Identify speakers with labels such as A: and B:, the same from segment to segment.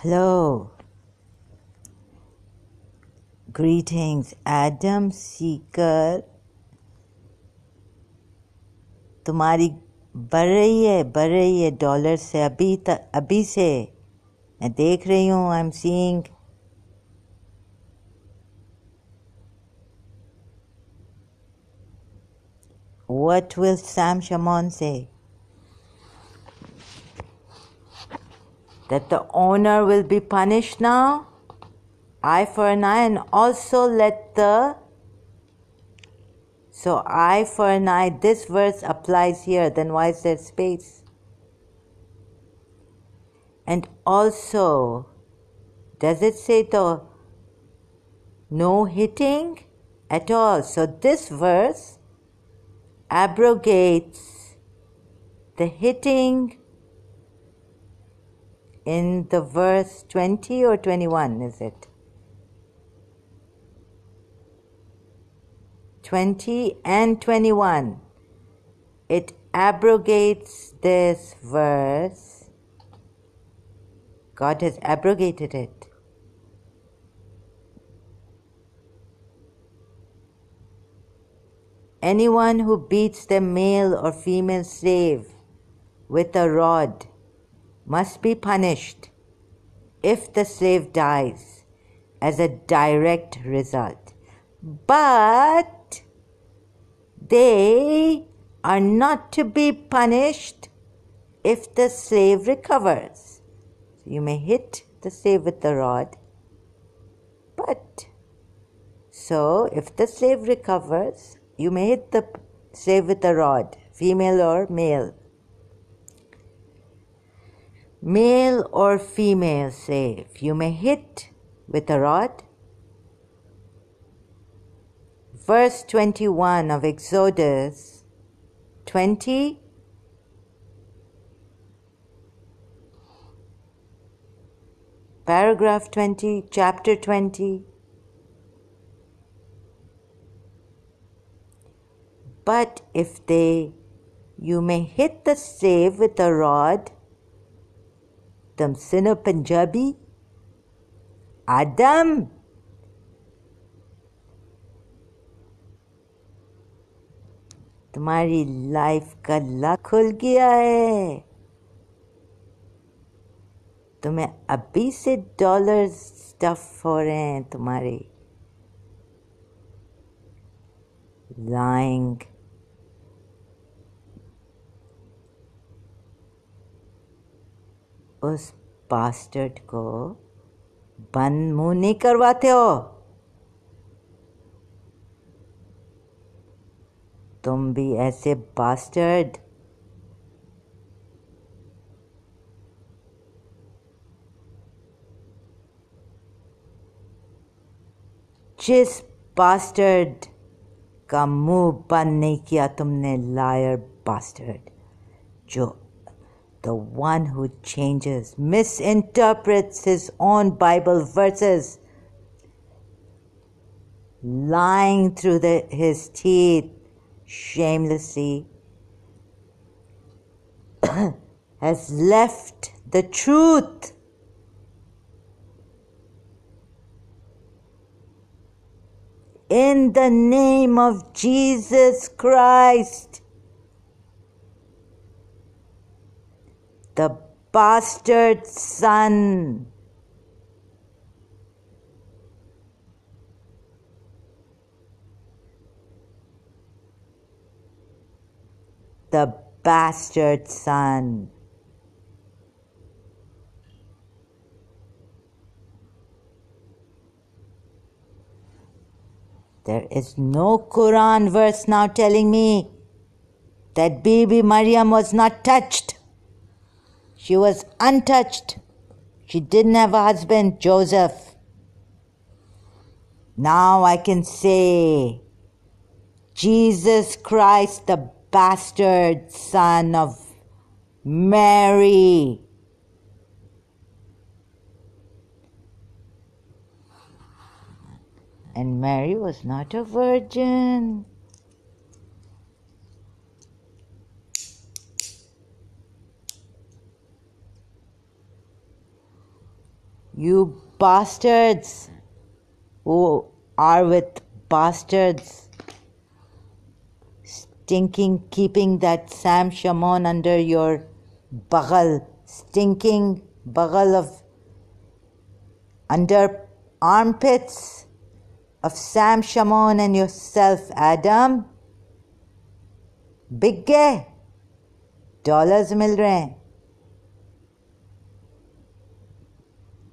A: Hello. Greetings, Adam Seeker. तुम्हारी बढ़ रही है डॉलर से अभी से मैं देख रही हूँ. I am seeing. What will Sam Shamoun say? That the owner will be punished now? Eye for an eye, and also so eye for an eye, this verse applies here, then why is there space? And also, does it say no hitting at all? So this verse abrogates the hitting in the verse 20 or 21, is it? 20 and 21. It abrogates this verse. God has abrogated it. Anyone who beats the male or female slave with a rod must be punished if the slave dies as a direct result. But they are not to be punished if the slave recovers. So you may hit the slave with the rod, but so if the slave recovers, you may hit the slave with a rod, female or male. Male or female slave, you may hit with a rod. Verse 21 of Exodus 20. Paragraph 20, chapter 20. But if you may hit the slave with a rod, तुम सुनो पंजाबी, आदम तुम्हारी life का luck खुल गया है. तुम्हें अभी से डॉलर स्टफ हो रहे हैं तुम्हारे. lying. उस बास्टर्ड को बंद मुंह नहीं करवाते हो. तुम भी ऐसे बास्टर्ड. जिस बास्टर्ड का मुंह बंद नहीं किया तुमने, लायर बास्टर्ड, जो the one who changes, misinterprets his own Bible verses, lying through his teeth shamelessly, has left the truth. In the name of Jesus Christ, the bastard son, the bastard son. There is no Quran verse now telling me that Bibi Maryam was not touched. She was untouched. She didn't have a husband, Joseph. Now I can say, Jesus Christ, the bastard son of Mary. And Mary was not a virgin. You bastards who are with bastards, stinking, keeping that Sam Shamoun under your baghal, stinking baghal of under armpits of Sam Shamoun and yourself, Adam. बिक गए, dollars मिल रहे हैं.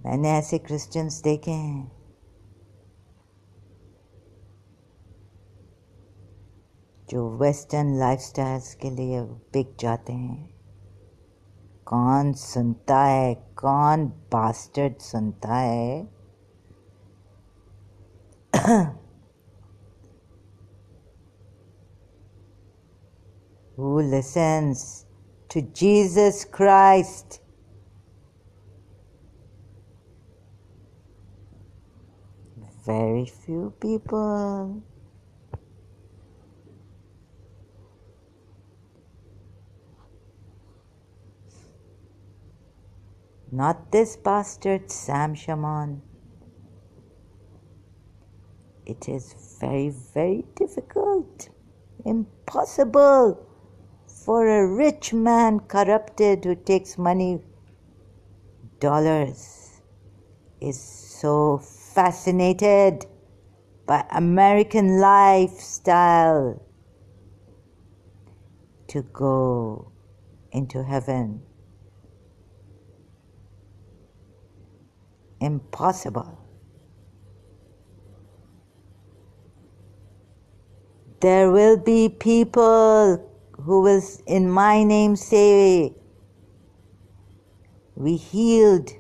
A: मैंने ऐसे Christians देखे हैं जो western lifestyles के लिए बिक जाते हैं. कौन सुनता है, कौन बास्टर्ड सुनता है? Who listens to Jesus Christ? Very few people. Not this bastard Sam Shamoun. It is very, very difficult, impossible for a rich man corrupted who takes money, dollars, is so fascinated by American lifestyle to go into heaven. Impossible. There will be people who will in my name say, we healed.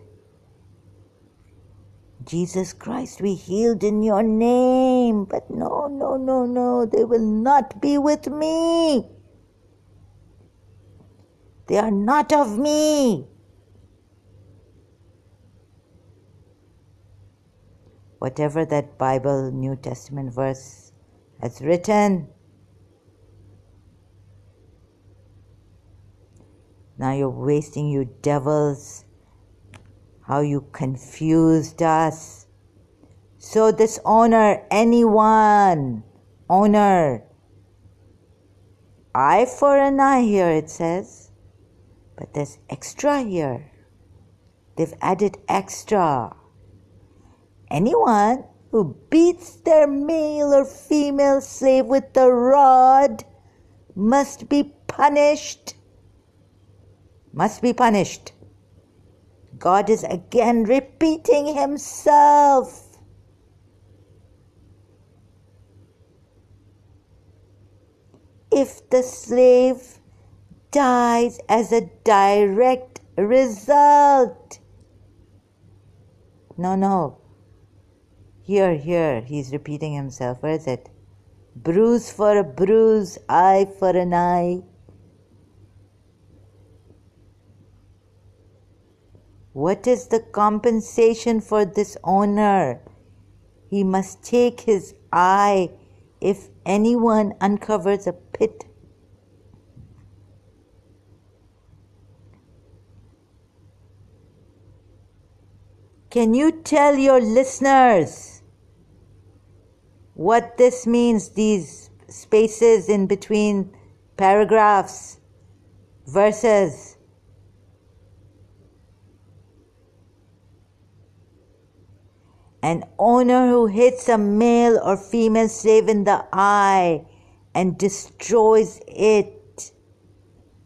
A: Jesus Christ, we healed in your name. But no, no, no, no, they will not be with me. They are not of me. Whatever that Bible, New Testament verse has written, now you're wasting, you devils, how you confused us. So this owner, anyone, owner, eye for an eye here it says, but there's extra here. They've added extra. Anyone who beats their male or female slave with the rod must be punished. Must be punished. God is again repeating himself. If the slave dies as a direct result. No. Here, he's repeating himself. Where is it? Bruise for a bruise, eye for an eye. What is the compensation for this owner? He must take his eye if anyone uncovers a pit. Can you tell your listeners what this means, these spaces in between paragraphs, verses? An owner who hits a male or female slave in the eye and destroys it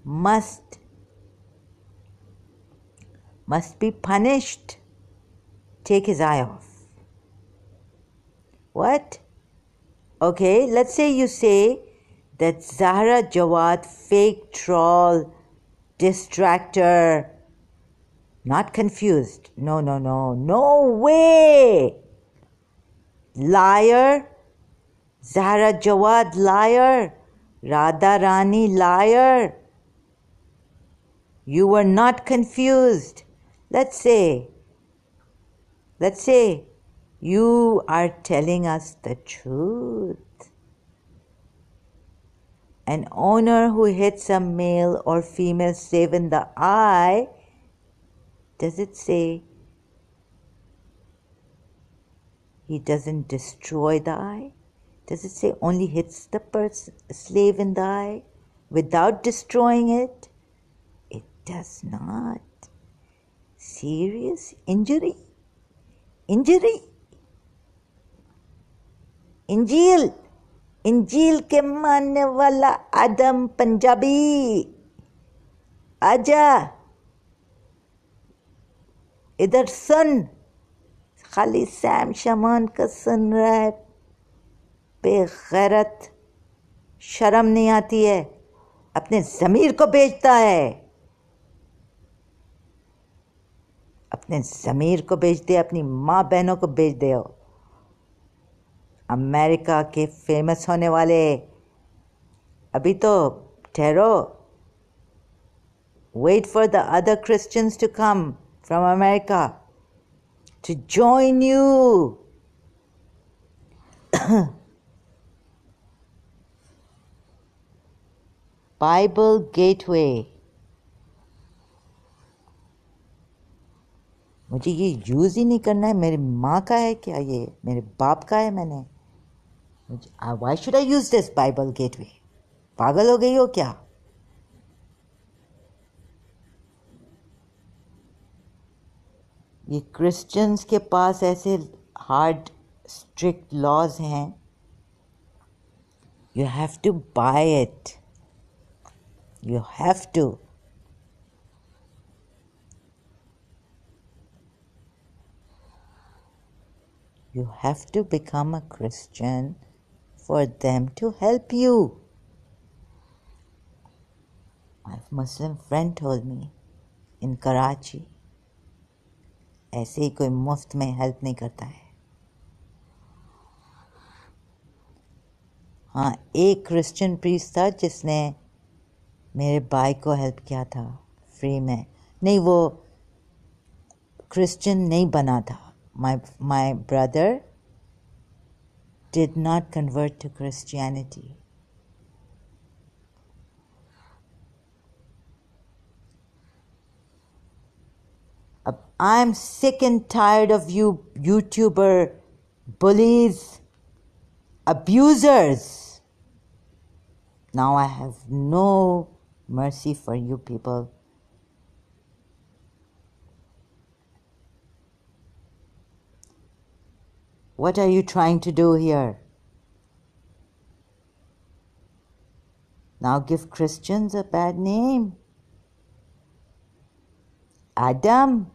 A: must be punished. Take his eye off. What? Okay, let's say you say that Zahra Jawad, fake troll, distractor, not confused. No way. Liar. Zahra Jawad, liar. Radha Rani, liar. You were not confused. Let's say you are telling us the truth. An owner who hits a male or female slave in the eye, does it say He doesn't destroy the eye. Does it say only hits the slave in the eye without destroying it? It does not. Serious injury? Injury? इंजील इंजील के मानने वाला आदम पंजाबी, आजा इधर सुन. खाली Sam शमान का सुन रहा है. बेगैरत, शर्म नहीं आती है. अपने ज़मीर को बेचता है. अपने ज़मीर को बेच दे, अपनी माँ बहनों को बेच दे. अमेरिका के फेमस होने वाले, अभी तो ठहरो. Wait for the other Christians to come from America to join you. Bible Gateway. मुझे ये यूज़ ही नहीं करना है. मेरी माँ का है क्या ये? मेरे बाप का है. मैंने Why should I use this Bible Gateway? पागल हो गई हो क्या? ये क्रिश्चियंस के पास ऐसे हार्ड स्ट्रिक्ट लॉज हैं. You have to buy it. You have to. You have to become a Christian for them to help you. My Muslim friend told me in Karachi, ऐसे ही कोई मुफ्त में हेल्प नहीं करता है. हाँ, एक क्रिश्चियन प्रीस्ट था जिसने मेरे भाई को हेल्प किया था फ्री में. नहीं, वो क्रिश्चियन नहीं बना था. My brother did not convert to Christianity. I'm sick and tired of you YouTuber bullies, abusers. Now I have no mercy for you people. What are you trying to do here? Now give Christians a bad name. Adam,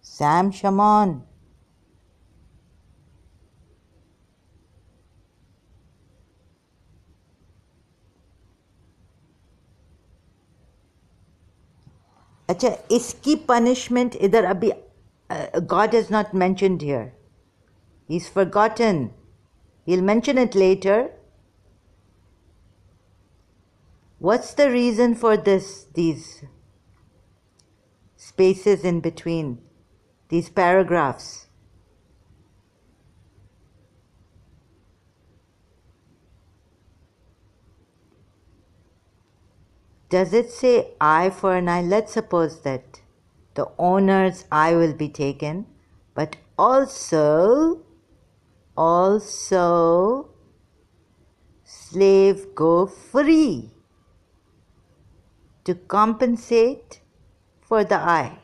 A: Sam Shaman. अच्छा, इसकी punishment इधर अभी God is not mentioned here. He's forgotten. He'll mention it later. What's the reason for these spaces in between, these paragraphs? Does it say eye for an eye? Let's suppose that the owner's eye will be taken, but also slave go free to compensate for the eye.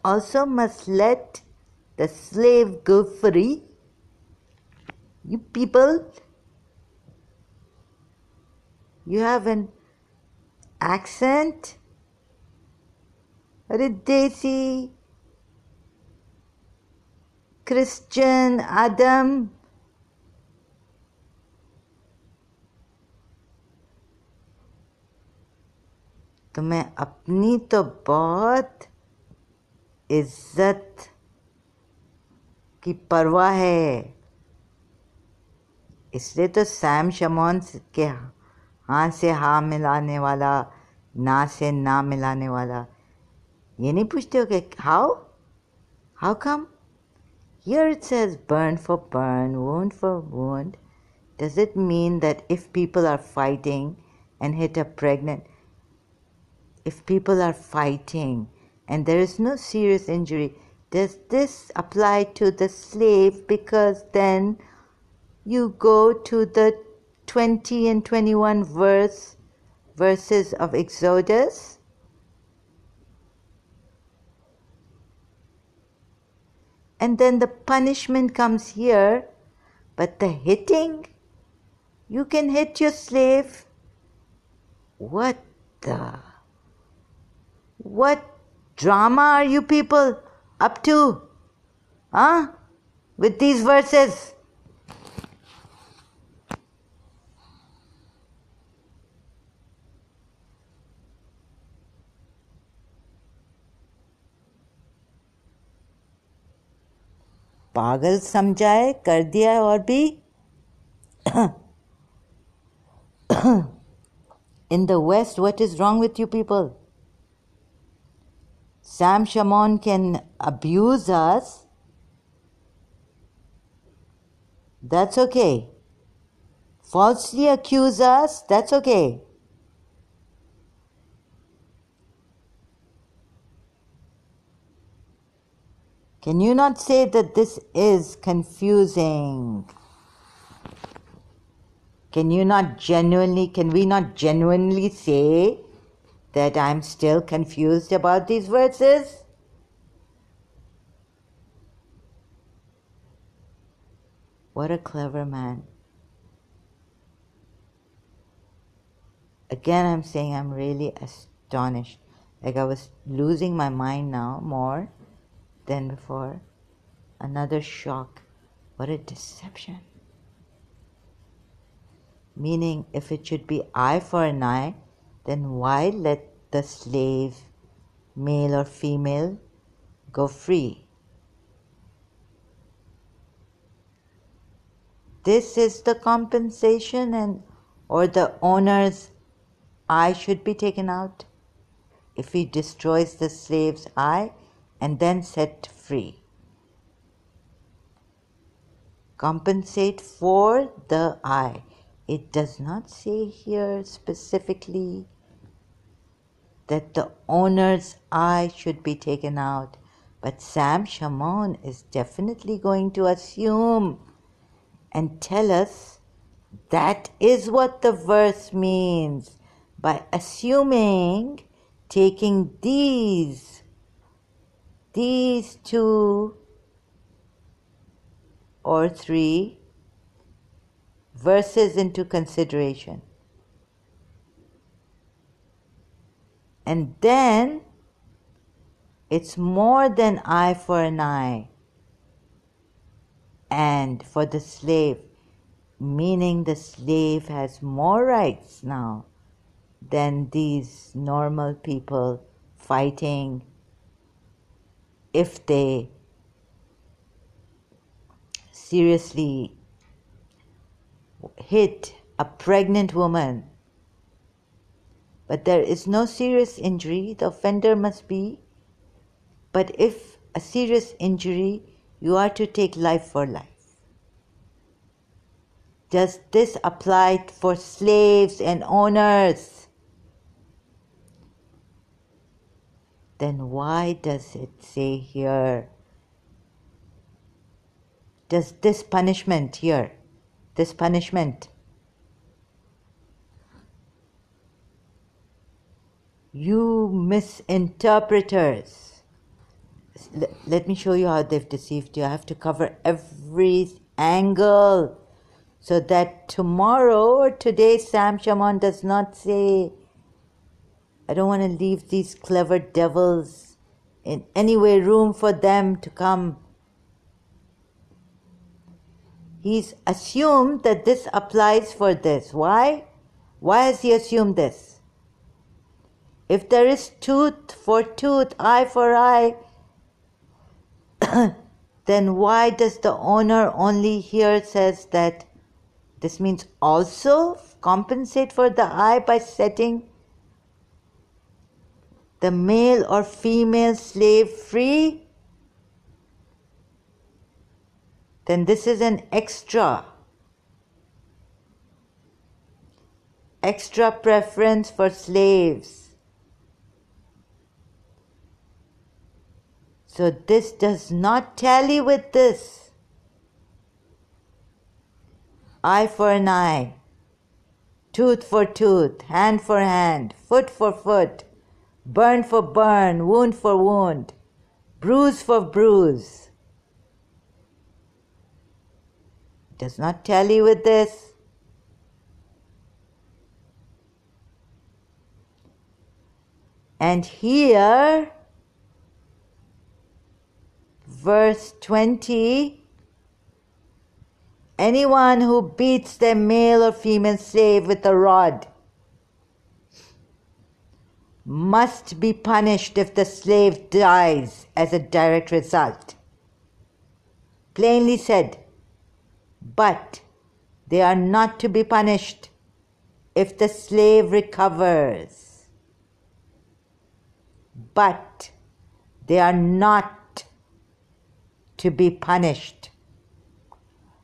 A: Also must let the slave go free. You people, you have an accent. अरे देसी Christian आदम, तुम्हें अपनी तो बहुत इज्जत की परवाह है. इसलिए तो सैम शमोन के हाँ से हाँ मिलाने वाला, ना से ना मिलाने वाला, ये नहीं पूछते हो कि how come? Here it says burn for burn, wound for wound. Does it mean that if people are fighting and hit a pregnant, if people are fighting and there is no serious injury, Does this apply to the slave? Because then you go to the 20 and 21 verses of Exodus. And then the punishment comes here, but the hitting, you can hit your slave. What drama are you people up to? Huh? With these verses? पागल समझाए कर दिया है और भी. In the West, what is wrong with you people? Sam Shamoun can abuse us. That's okay. Falsely accuse us. That's okay. Can you not say that this is confusing? Can we not genuinely say that I'm still confused about these verses? What a clever man. Again, I'm saying I'm really astonished. Like I was losing my mind now more than before. Another shock. What a deception. Meaning, if it should be eye for an eye, then why let the slave, male or female, go free? This is the compensation, or the owner's eye should be taken out if he destroys the slave's eye and then set free. Compensate for the eye. It does not say here specifically that the owner's eye should be taken out, but Sam Shamoun is definitely going to assume and tell us that is what the verse means by assuming, taking these two or three verses into consideration. And then it's more than eye for an eye. And for the slave, meaning the slave has more rights now than these normal people fighting if they seriously hit a pregnant woman. But there is no serious injury, the offender must be. But if a serious injury, you are to take life for life. Does this apply for slaves and owners? Then why does it say here? Does this punishment here, this punishment, you misinterpreters, let me show you how they've deceived you. I have to cover every angle so that tomorrow or today Sam Shamoun does not say, I don't want to leave these clever devils in any way room for them to come. He's assumed that this applies for this. Why? Why has he assumed this? If there is tooth for tooth, eye for eye, then why does the owner only here says that this means also compensate for the eye by setting the male or female slave free? Then this is an extra preference for slaves. So this does not tally with this. Eye for an eye, tooth for tooth, hand for hand, foot for foot, burn for burn, wound for wound, bruise for bruise. Does not tally with this. And here, verse 20, anyone who beats their male or female slave with a rod must be punished if the slave dies as a direct result. Plainly said, but they are not to be punished if the slave recovers. But they are not to be punished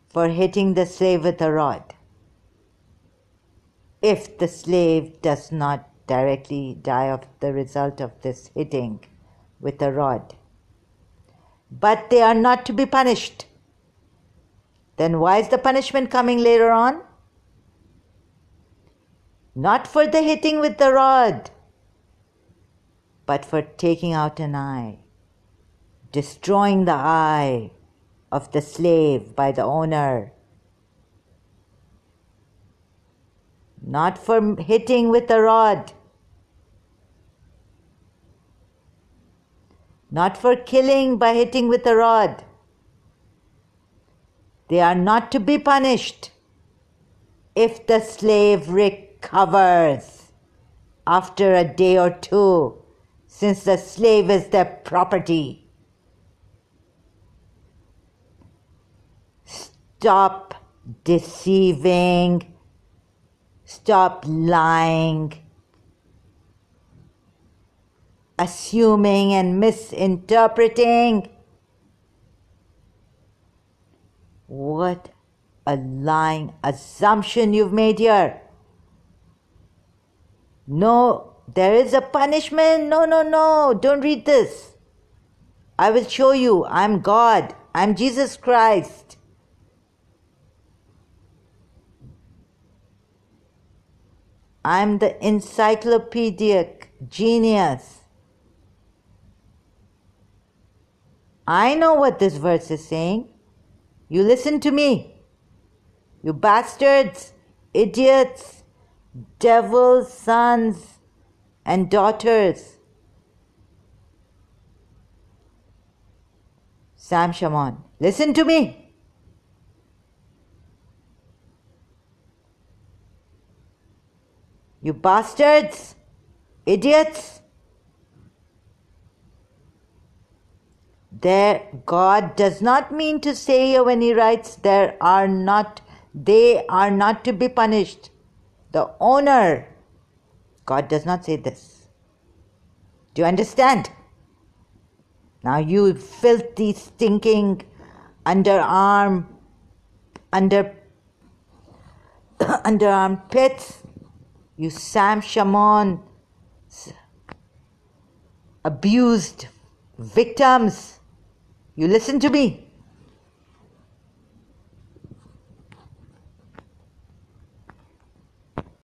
A: for hitting the slave with a rod if the slave does not directly die of the result of this hitting with a rod. But they are not to be punished. Then why is the punishment coming later on? Not for the hitting with the rod, but for taking out an eye, destroying the eye of the slave by the owner. Not for hitting with a rod, not for killing by hitting with a rod. They are not to be punished if the slave recovers after a day or two, since the slave is their property. Stop deceiving. Stop lying, assuming and misinterpreting. What a lying assumption you've made here. No, there is a punishment. No, don't read this. I will show you. I'm God. I'm Jesus Christ. I'm the encyclopedic genius. I know what this verse is saying. You listen to me. You bastards, idiots, devil's sons and daughters. Sam Shaman, listen to me. You bastards, idiots. There, God does not mean to say here when he writes they are not to be punished. The owner. God does not say this. Do you understand? Now you filthy, stinking, underarm pits. You Sam Shaman, abused victims, you listen to me.